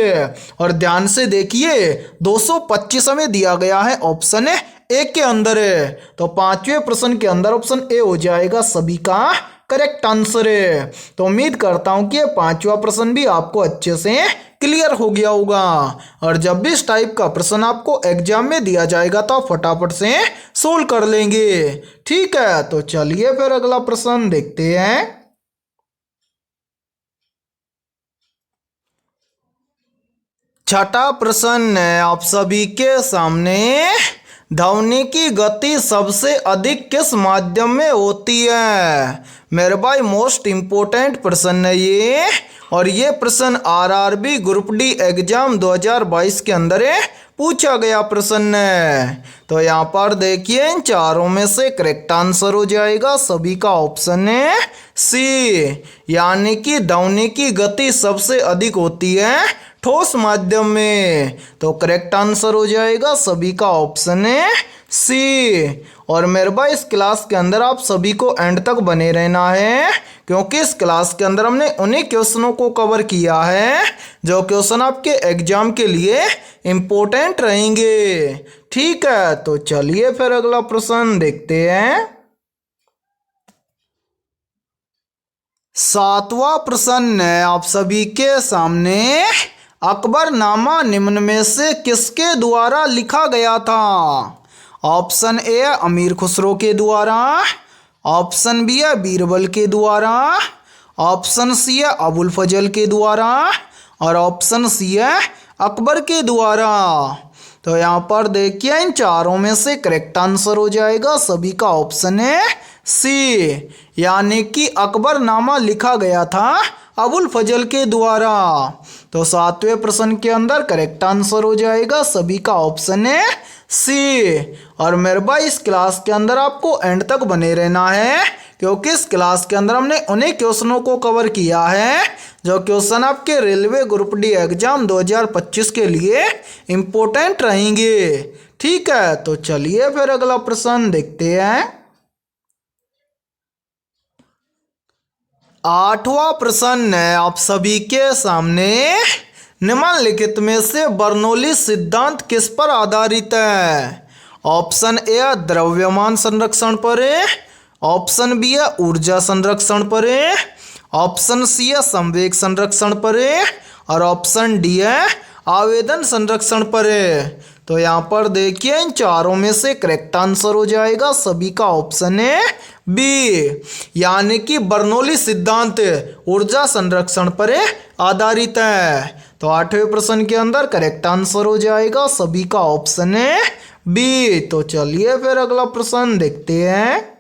और ध्यान से देखिए 225 हमें दिया गया है ऑप्शन ए के अंदर है। तो 5वें प्रश्न के अंदर ऑप्शन ए हो जाएगा सभी का करेक्ट आंसर है। तो उम्मीद करता हूं कि ये पांचवा प्रश्न भी आपको अच्छे से क्लियर हो गया होगा। और जब भी इस टाइप का प्रश्न आपको एग्जाम में दिया जाएगा तो आप फटाफट से सोल्व कर लेंगे। ठीक है, तो चलिए फिर अगला प्रश्न देखते हैं। छठा प्रश्न है आप सभी के सामने, ध्वनि की गति सबसे अधिक किस माध्यम में होती है? मेरे भाई मोस्ट इम्पोर्टेंट प्रश्न है ये, और ये प्रश्न आरआरबी ग्रुप डी एग्जाम 2022 के अंदर पूछा गया प्रश्न है। तो यहाँ पर देखिए इन चारों में से करेक्ट आंसर हो जाएगा सभी का ऑप्शन है सी, यानी कि ध्वनि की गति सबसे अधिक होती है ठोस माध्यम में। तो करेक्ट आंसर हो जाएगा सभी का ऑप्शन है सी। और मेरे भाई इस क्लास के अंदर आप सभी को एंड तक बने रहना है, क्योंकि इस क्लास के अंदर हमने उन्हीं क्वेश्चनों को कवर किया है जो क्वेश्चन आपके एग्जाम के लिए इम्पोर्टेंट रहेंगे। ठीक है, तो चलिए फिर अगला प्रश्न देखते हैं। सातवां प्रश्न है आप सभी के सामने, अकबरनामा निम्न में से किसके द्वारा लिखा गया था? ऑप्शन ए अमीर खुसरो के द्वारा, ऑप्शन बी है बीरबल के द्वारा, ऑप्शन सी है अबुल फजल के द्वारा, और ऑप्शन सी है अकबर के द्वारा। तो यहाँ पर देखिए इन चारों में से करेक्ट आंसर हो जाएगा सभी का ऑप्शन है सी, यानी कि अकबरनामा लिखा गया था अबुल फजल के द्वारा। तो सातवें प्रश्न के अंदर करेक्ट आंसर हो जाएगा सभी का ऑप्शन है सी। और मेरे भाई इस क्लास के अंदर आपको एंड तक बने रहना है, क्योंकि इस क्लास के अंदर हमने उन्हीं क्वेश्चनों को कवर किया है जो क्वेश्चन आपके रेलवे ग्रुप डी एग्जाम 2025 के लिए इम्पोर्टेंट रहेंगे। ठीक है, तो चलिए फिर अगला प्रश्न देखते हैं। आठवां प्रश्न है आप सभी के सामने, निम्नलिखित में से बर्नौली सिद्धांत किस पर आधारित है? ऑप्शन ए द्रव्यमान संरक्षण पर है, ऑप्शन बी है ऊर्जा संरक्षण पर है, ऑप्शन सी है संवेग संरक्षण पर है, और ऑप्शन डी है आवेदन संरक्षण पर है। तो यहाँ पर देखिए इन चारों में से करेक्ट आंसर हो जाएगा सभी का ऑप्शन है बी, यानी कि बर्नौली सिद्धांत ऊर्जा संरक्षण पर आधारित है। तो आठवें प्रश्न के अंदर करेक्ट आंसर हो जाएगा सभी का ऑप्शन है बी। तो चलिए फिर अगला प्रश्न देखते हैं।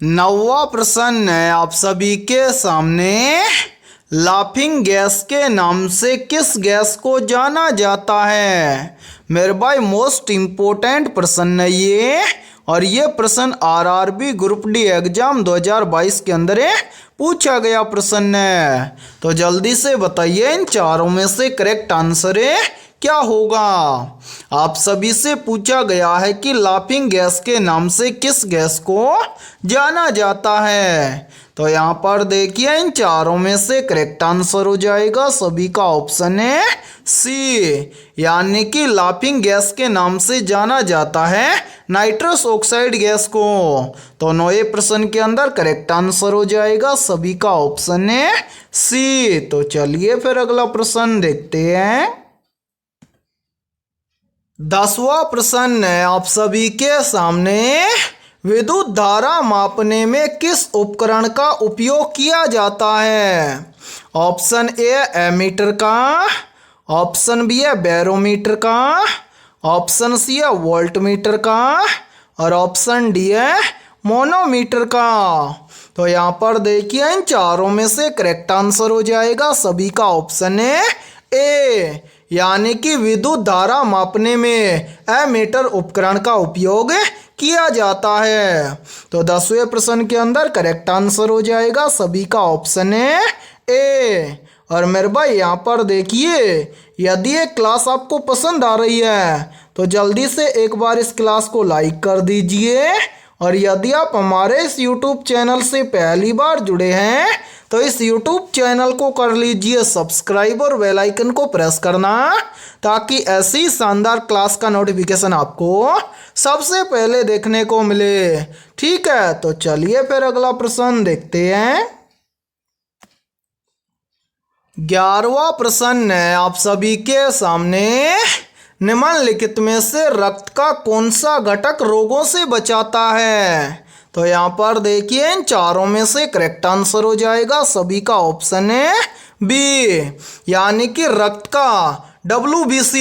नौवां प्रश्न है आप सभी के सामने, लाफिंग गैस के नाम से किस गैस को जाना जाता है? मेरे भाई मोस्ट इम्पोर्टेंट प्रश्न है ये, और ये प्रश्न आरआरबी ग्रुप डी एग्जाम 2022 के अंदर पूछा गया प्रश्न है। तो जल्दी से बताइए इन चारों में से करेक्ट आंसर क्या होगा? आप सभी से पूछा गया है कि लाफिंग गैस के नाम से किस गैस को जाना जाता है। तो यहाँ पर देखिए इन चारों में से करेक्ट आंसर हो जाएगा सभी का ऑप्शन है सी, यानी कि लाफिंग गैस के नाम से जाना जाता है नाइट्रस ऑक्साइड गैस को। तो नौवें प्रश्न के अंदर करेक्ट आंसर हो जाएगा सभी का ऑप्शन है सी। तो चलिए फिर अगला प्रश्न देखते हैं। 10वां प्रश्न है आप सभी के सामने, विद्युत धारा मापने में किस उपकरण का उपयोग किया जाता है? ऑप्शन ए एमीटर का, ऑप्शन बी है बैरोमीटर का, ऑप्शन सी है वोल्टमीटर का, और ऑप्शन डी है मोनोमीटर का। तो यहाँ पर देखिए इन चारों में से करेक्ट आंसर हो जाएगा सभी का ऑप्शन है ए, यानी कि विद्युत धारा मापने में एमीटर उपकरण का उपयोग किया जाता है। तो 10वें प्रश्न के अंदर करेक्ट आंसर हो जाएगा सभी का ऑप्शन है ए। और मेरे भाई यहाँ पर देखिए, यदि ये क्लास आपको पसंद आ रही है तो जल्दी से एक बार इस क्लास को लाइक कर दीजिए, और यदि आप हमारे इस YouTube चैनल से पहली बार जुड़े हैं तो इस YouTube चैनल को कर लीजिए सब्सक्राइब और बेल आइकन को प्रेस करना, ताकि ऐसी शानदार क्लास का नोटिफिकेशन आपको सबसे पहले देखने को मिले। ठीक है, तो चलिए फिर अगला प्रश्न देखते हैं। 11वां प्रश्न है आप सभी के सामने, निम्नलिखित में से रक्त का कौन सा घटक रोगों से बचाता है? तो यहाँ पर देखिए इन चारों में से करेक्ट आंसर हो जाएगा सभी का ऑप्शन है बी, यानी कि रक्त का WBC,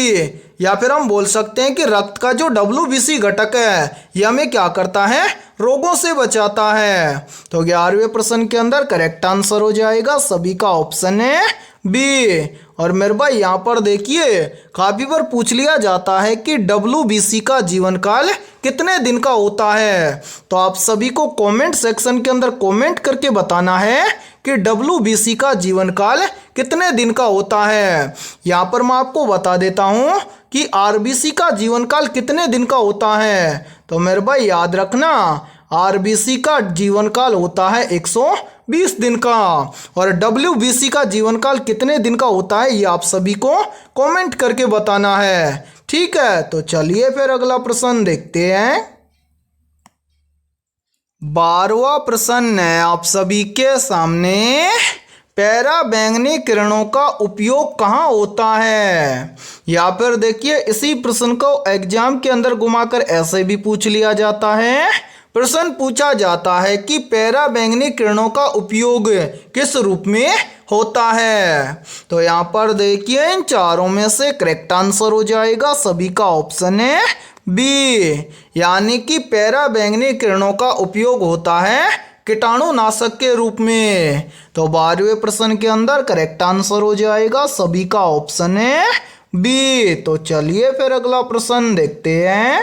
या फिर हम बोल सकते हैं कि रक्त का जो WBC घटक है यह हमें क्या करता है, रोगों से बचाता है। तो 11वें प्रश्न के अंदर करेक्ट आंसर हो जाएगा सभी का ऑप्शन है बी। और मेरे भाई यहाँ पर देखिए काफी बार पूछ लिया जाता है कि WBC का जीवन काल कितने दिन का होता है। तो आप सभी को कमेंट सेक्शन के अंदर कमेंट करके बताना है कि WBC का जीवन काल कितने दिन का होता है। यहाँ पर मैं आपको बता देता हूँ कि RBC का जीवन काल कितने दिन का होता है। तो मेरे भाई याद रखना, RBC का जीवन काल होता है 120 दिन का, और WBC का जीवन काल कितने दिन का होता है ये आप सभी को कमेंट करके बताना है। ठीक है, तो चलिए फिर अगला प्रश्न देखते हैं। 12वां प्रश्न है आप सभी के सामने, पैरा बैंगनी किरणों का उपयोग कहाँ होता है? या फिर देखिए इसी प्रश्न को एग्जाम के अंदर घुमाकर ऐसे भी पूछ लिया जाता है। प्रश्न पूछा जाता है कि पैरा बैंगनी किरणों का उपयोग किस रूप में होता है? तो यहाँ पर देखिए इन चारों में से करेक्ट आंसर हो जाएगा सभी का ऑप्शन है बी, यानी कि पैरा बैंगनी किरणों का उपयोग होता है कीटाणुनाशक के रूप में। तो 12वें प्रश्न के अंदर करेक्ट आंसर हो जाएगा सभी का ऑप्शन है बी। तो चलिए फिर अगला प्रश्न देखते हैं।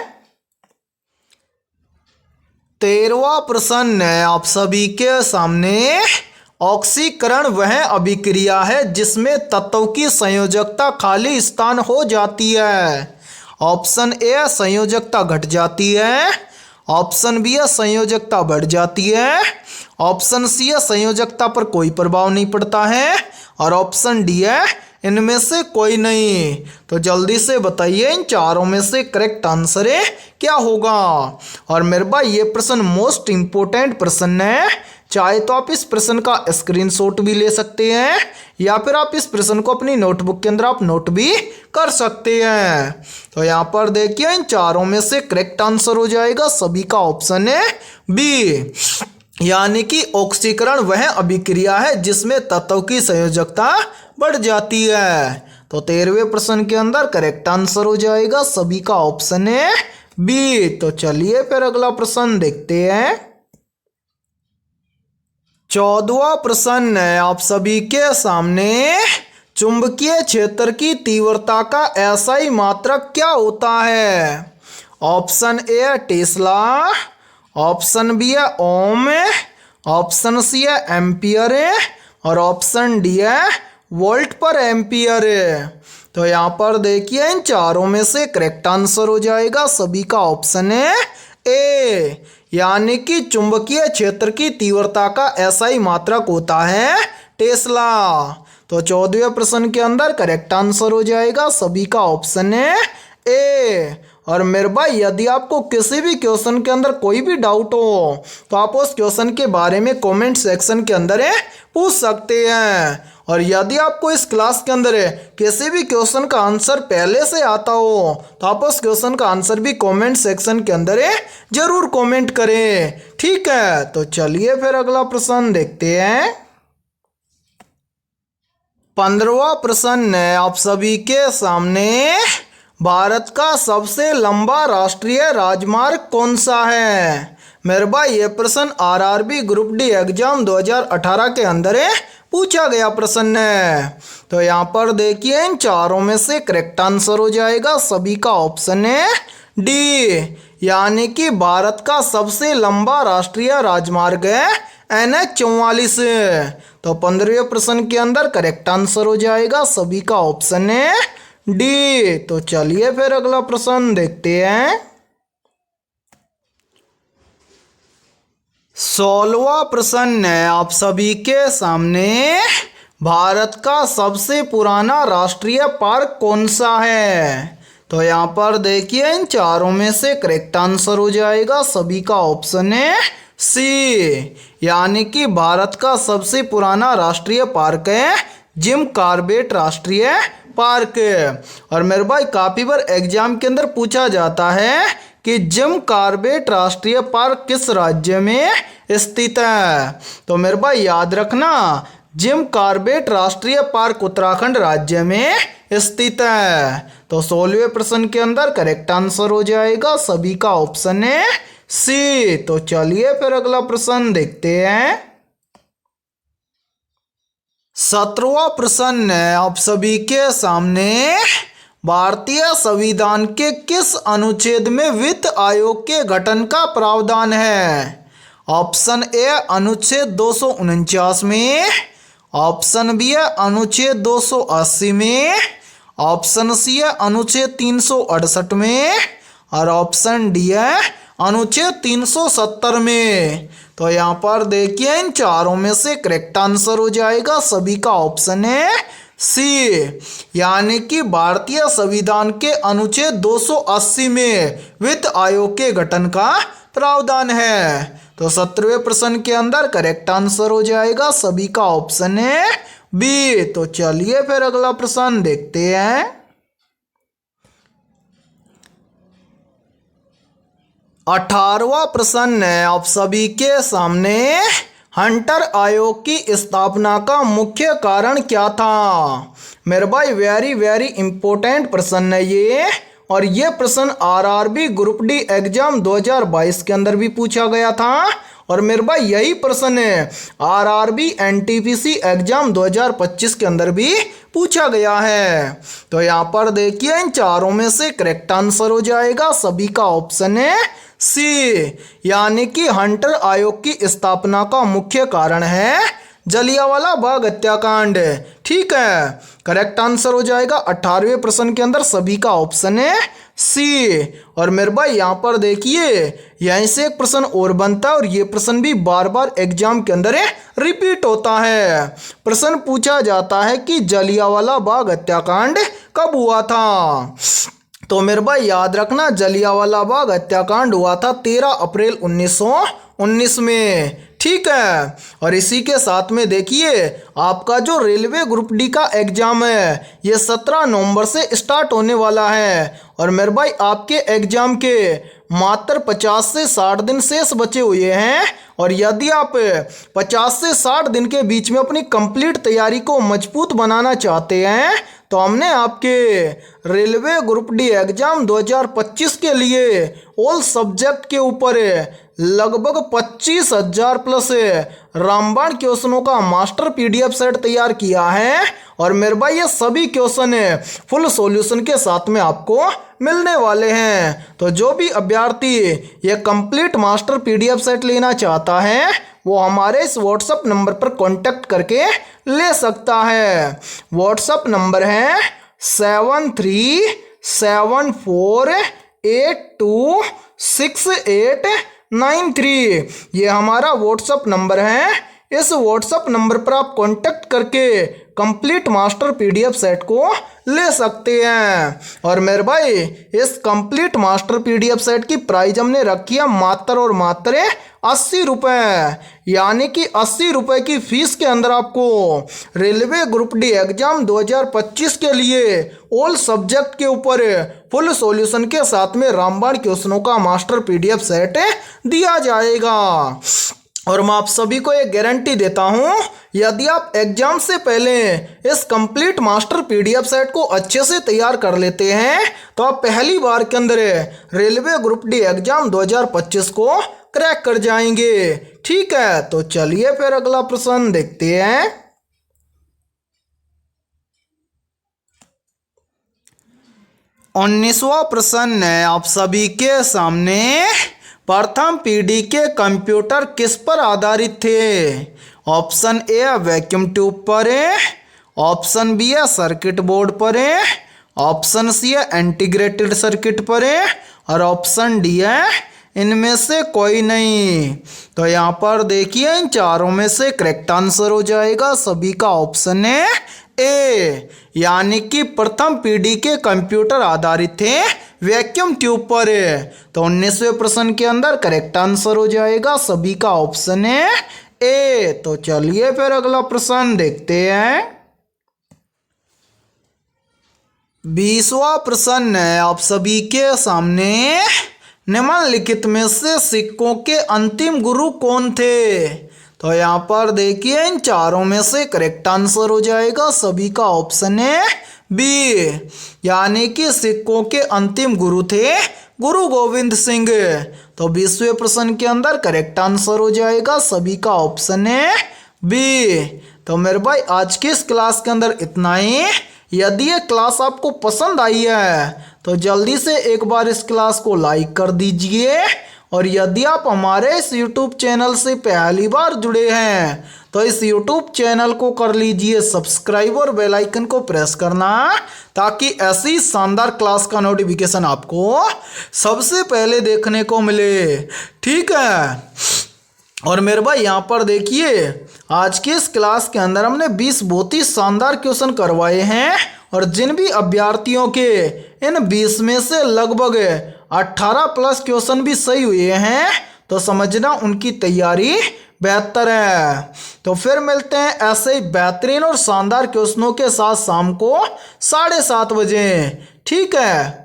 13वां प्रश्न है आप सभी के सामने, ऑक्सीकरण वह अभिक्रिया है जिसमें तत्व की संयोजकता खाली स्थान हो जाती है। ऑप्शन ए संयोजकता घट जाती है, ऑप्शन बी है संयोजकता बढ़ जाती है, ऑप्शन सी है संयोजकता पर कोई प्रभाव नहीं पड़ता है, और ऑप्शन डी है इनमें से कोई नहीं। तो जल्दी से बताइए इन चारों में से करेक्ट आंसर है क्या होगा। और मेरे भाई ये प्रश्न मोस्ट इंपोर्टेंट प्रश्न है, चाहे तो आप इस प्रश्न का स्क्रीनशॉट भी ले सकते हैं, या फिर आप इस प्रश्न को अपनी नोटबुक के अंदर आप नोट भी कर सकते हैं। तो यहाँ पर देखिए इन चारों में से करेक्ट आंसर हो जाएगा सभी का ऑप्शन है बी, यानी कि ऑक्सीकरण वह अभिक्रिया है जिसमें तत्व की संयोजकता बढ़ जाती है। तो 13वें प्रश्न के अंदर करेक्ट आंसर हो जाएगा सभी का ऑप्शन है बी। तो चलिए फिर अगला प्रश्न देखते हैं। 14वां प्रश्न है आप सभी के सामने, चुंबकीय क्षेत्र की तीव्रता का एसआई मात्रक क्या होता है? ऑप्शन ए है टेस्ला, ऑप्शन बी है ओम, ऑप्शन सी है एम्पियर, और ऑप्शन डी है वोल्ट पर एम्पियर। तो यहाँ पर देखिए इन चारों में से करेक्ट आंसर हो जाएगा सभी का ऑप्शन है ए, यानी कि चुंबकीय क्षेत्र की तीव्रता का एसआई मात्रक होता है टेस्ला। तो 14वें प्रश्न के अंदर करेक्ट आंसर हो जाएगा सभी का ऑप्शन है ए। और मेरे भाई यदि आपको किसी भी क्वेश्चन के अंदर कोई भी डाउट हो तो आप उस क्वेश्चन के बारे में कमेंट सेक्शन के अंदर पूछ सकते हैं। और यदि आपको इस क्लास के अंदर किसी भी क्वेश्चन का आंसर पहले से आता हो तो आप उस क्वेश्चन का आंसर भी कमेंट सेक्शन के अंदर जरूर कमेंट करें। ठीक है, तो चलिए फिर अगला प्रश्न देखते हैं। 15वां प्रश्न है आप सभी के सामने, भारत का सबसे लंबा राष्ट्रीय राजमार्ग कौन सा है? मेरे भाई ये प्रश्न आरआरबी ग्रुप डी एग्जाम 2018 के अंदर पूछा गया प्रश्न है। तो यहाँ पर देखिए इन चारों में से करेक्ट आंसर हो जाएगा सभी का ऑप्शन है डी, यानी कि भारत का सबसे लंबा राष्ट्रीय राजमार्ग है NH44। तो 15वें प्रश्न के अंदर करेक्ट आंसर हो जाएगा सभी का ऑप्शन है डी। तो चलिए फिर अगला प्रश्न देखते हैं। 16वां प्रश्न है आप सभी के सामने, भारत का सबसे पुराना राष्ट्रीय पार्क कौन सा है? तो यहाँ पर देखिए इन चारों में से करेक्ट आंसर हो जाएगा सभी का ऑप्शन है सी, यानी कि भारत का सबसे पुराना राष्ट्रीय पार्क है जिम कॉर्बेट राष्ट्रीय पार्क। और मेरे भाई काफी बार एग्जाम के अंदर पूछा जाता है कि जिम कॉर्बेट राष्ट्रीय पार्क किस राज्य में स्थित है? तो मेरे भाई याद रखना, जिम कॉर्बेट राष्ट्रीय पार्क उत्तराखंड राज्य में स्थित है। तो 16वें प्रश्न के अंदर करेक्ट आंसर हो जाएगा सभी का ऑप्शन है सी। तो चलिए फिर अगला प्रश्न देखते हैं। 17वां प्रश्न है आप सभी के सामने, भारतीय संविधान के किस अनुच्छेद में वित्त आयोग के गठन का प्रावधान है? ऑप्शन ए अनुच्छेद 249 में, ऑप्शन बी है अनुच्छेद 280 में, ऑप्शन सी है अनुच्छेद 368 में और ऑप्शन डी है अनुच्छेद 370 में। तो यहाँ पर देखिए इन चारों में से करेक्ट आंसर हो जाएगा सभी का ऑप्शन है सी, यानी कि भारतीय संविधान के अनुच्छेद 280 में वित्त आयोग के गठन का प्रावधान है। तो 17वें प्रश्न के अंदर करेक्ट आंसर हो जाएगा सभी का ऑप्शन है बी। तो चलिए फिर अगला प्रश्न देखते हैं। 18वां प्रश्न है आप सभी के सामने, हंटर आयोग की स्थापना का मुख्य कारण क्या था? मेरे भाई वेरी वेरी इंपॉर्टेंट प्रश्न है ये, और ये प्रश्न आरआरबी ग्रुप डी एग्जाम 2022 के अंदर भी पूछा गया था। और मेरे भाई यही प्रश्न है आरआरबी एनटीपीसी एग्जाम 2025 के अंदर भी पूछा गया है। तो यहाँ पर देखिए इन चारों में से करेक्ट आंसर हो जाएगा सभी का ऑप्शन है सी, यानी कि हंटर आयोग की स्थापना का मुख्य कारण है जलियांवाला बाग हत्याकांड। ठीक है, करेक्ट आंसर हो जाएगा 18वें प्रश्न के अंदर सभी का ऑप्शन है सी। और मेरे भाई यहाँ पर देखिए यहीं से एक प्रश्न और बनता है, और ये प्रश्न भी बार बार एग्जाम के अंदर रिपीट होता है। प्रश्न पूछा जाता है कि जलियांवाला बाग हत्याकांड कब हुआ था? तो मेरे भाई याद रखना, जलियांवाला बाग हत्याकांड हुआ था 13 अप्रैल 1919 में। ठीक है, और इसी के साथ में देखिए आपका जो रेलवे ग्रुप डी का एग्जाम है ये 17 नवंबर से स्टार्ट होने वाला है। और मेरे भाई आपके एग्जाम के मात्र 50 से 60 दिन शेष बचे हुए हैं, और यदि आप 50 से 60 दिन के बीच में अपनी कंप्लीट तैयारी को मजबूत बनाना चाहते हैं तो हमने आपके रेलवे ग्रुप डी एग्जाम 2025 के लिए ऑल सब्जेक्ट के ऊपर लगभग 25,000 प्लस रामबाण क्वेश्चनों का मास्टर पीडीएफ सेट तैयार किया है। और मेरे भाई ये सभी क्वेश्चन फुल सॉल्यूशन के साथ में आपको मिलने वाले हैं। तो जो भी अभ्यर्थी ये कंप्लीट मास्टर पीडीएफ सेट लेना चाहता है वो हमारे इस व्हाट्सएप नंबर पर कांटेक्ट करके ले सकता है। व्हाट्सएप नंबर है 7374826893। ये हमारा व्हाट्सएप नंबर है। इस व्हाट्सएप नंबर पर आप कांटेक्ट करके कंप्लीट मास्टर पीडीएफ सेट को ले सकते हैं। और मेरे भाई इस कंप्लीट मास्टर पीडीएफ सेट की प्राइस हमने रखी है मात्र और मात्र 80 रुपये, यानी कि 80 रुपये की फीस के अंदर आपको रेलवे ग्रुप डी एग्जाम 2025 के लिए ऑल सब्जेक्ट के ऊपर फुल सॉल्यूशन के साथ में रामबाण क्वेश्चनों का मास्टर पीडीएफ सेट दिया जाएगा। और मैं आप सभी को एक गारंटी देता हूं, यदि आप एग्जाम से पहले इस कंप्लीट मास्टर पीडीएफ सेट को अच्छे से तैयार कर लेते हैं तो आप पहली बार के अंदर रेलवे ग्रुप डी एग्जाम 2025 को क्रैक कर जाएंगे। ठीक है, तो चलिए फिर अगला प्रश्न देखते हैं। 19वां प्रश्न है आप सभी के सामने, प्रथम पीढ़ी के कंप्यूटर किस पर आधारित थे? ऑप्शन ए वैक्यूम ट्यूब पर है, ऑप्शन बी है सर्किट बोर्ड पर है, ऑप्शन सी है इंटीग्रेटेड सर्किट पर है और ऑप्शन डी है इनमें से कोई नहीं। तो यहाँ पर देखिए इन चारों में से करेक्ट आंसर हो जाएगा सभी का ऑप्शन है ए, यानी कि प्रथम पीढ़ी के कंप्यूटर आधारित थे वैक्यूम ट्यूब पर। तो 19वें प्रश्न के अंदर करेक्ट आंसर हो जाएगा सभी का ऑप्शन है ए। तो चलिए फिर अगला प्रश्न देखते हैं। 20वां प्रश्न है आप सभी के सामने, निम्नलिखित में से सिक्कों के अंतिम गुरु कौन थे? तो यहाँ पर देखिए इन चारों में से करेक्ट आंसर हो जाएगा सभी का ऑप्शन है बी, यानी कि सिक्कों के अंतिम गुरु थे गुरु गोविंद सिंह। तो 20वें प्रश्न के अंदर करेक्ट आंसर हो जाएगा सभी का ऑप्शन है बी। तो मेरे भाई आज की इस क्लास के अंदर इतना ही। यदि ये क्लास आपको पसंद आई है तो जल्दी से एक बार इस क्लास को लाइक कर दीजिए, और यदि आप हमारे इस YouTube चैनल से पहली बार जुड़े हैं तो इस YouTube चैनल को कर लीजिए सब्सक्राइब और बेल आइकन को प्रेस करना, ताकि ऐसी शानदार क्लास का नोटिफिकेशन आपको सबसे पहले देखने को मिले। ठीक है। और मेरे भाई यहाँ पर देखिए आज की इस क्लास के अंदर हमने 20 बहुत ही शानदार क्वेश्चन करवाए हैं, और जिन भी अभ्यर्थियों के इन 20 में से लगभग 18 प्लस क्वेश्चन भी सही हुए हैं तो समझना उनकी तैयारी बेहतर है। तो फिर मिलते हैं ऐसे ही बेहतरीन और शानदार क्वेश्चनों के साथ शाम को 7:30 बजे। ठीक है।